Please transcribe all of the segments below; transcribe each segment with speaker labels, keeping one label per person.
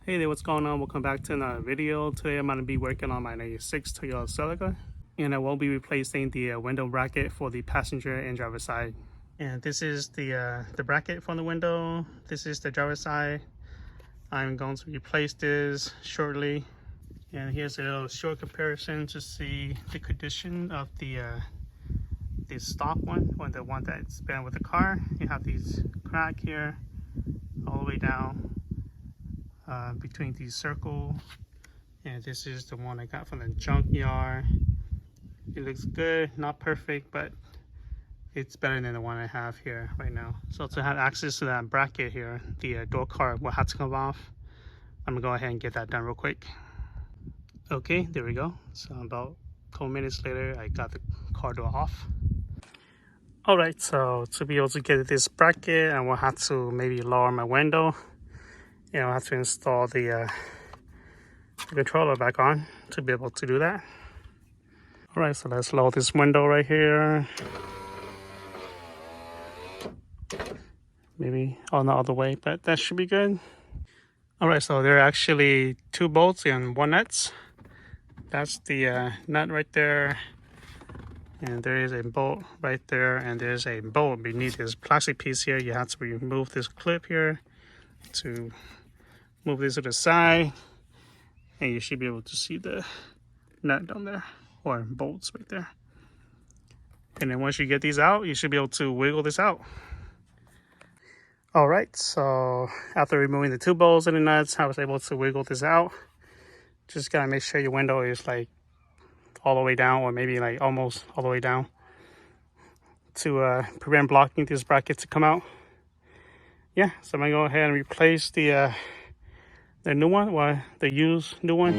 Speaker 1: Hey there, what's going on? Welcome back to another video. Today I'm going to be working on my 96 Toyota Celica, and I will be replacing the window bracket for the passenger and driver side. And this is the bracket from the window. This is the driver side. I'm going to replace this shortly. And here's a little short comparison to see the condition of the stock one, or the one that's been with the car. You have these crack here all the way down between these circles, and this is the one I got from the junkyard. It looks good, not perfect, but it's better than the one I have here right now. So to have access to that bracket here, the door card will have to come off. I'm gonna go ahead and get that done real quick. Okay, there we go. So about a couple minutes later, I got the car door off. All right, so to be able to get this bracket, I will have to maybe lower my window. I'll have to install the controller back on to be able to do that. All right, so let's load this window right here. Maybe on the other way, but that should be good. All right, so there are actually two bolts and one nuts. That's the nut right there. And there is a bolt right there, and there's a bolt beneath this plastic piece here. You have to remove this clip here to move this to the side, and you should be able to see the nut down there, or bolts right there. And then once you get these out, you should be able to wiggle this out. All right, so after removing the two bolts and the nuts, I was able to wiggle this out. Just gotta make sure your window is like all the way down, or maybe like almost all the way down, to prevent blocking this bracket to come out. Yeah, so I'm gonna go ahead and replace the new one, or the used new one.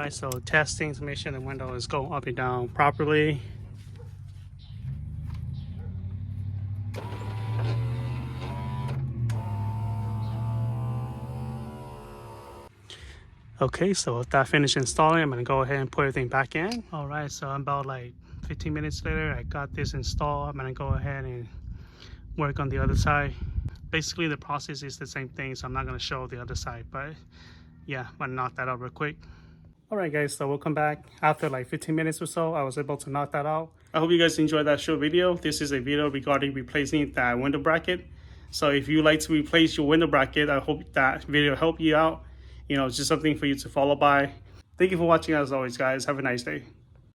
Speaker 1: So testing to make sure the window is going up and down properly. Okay, so with that finished installing, I'm gonna go ahead and put everything back in. All right, so about like 15 minutes later, I got this installed. I'm gonna go ahead and work on the other side. Basically, the process is the same thing, so I'm not gonna show the other side, but yeah, I'm gonna knock that out real quick. All right, guys, so we'll come back after like 15 minutes or so. I was able to knock that out. I hope you guys enjoyed that short video. This is a video regarding replacing that window bracket. So if you like to replace your window bracket, I hope that video helped you out. It's just something for you to follow by. Thank you for watching as always, guys. Have a nice day.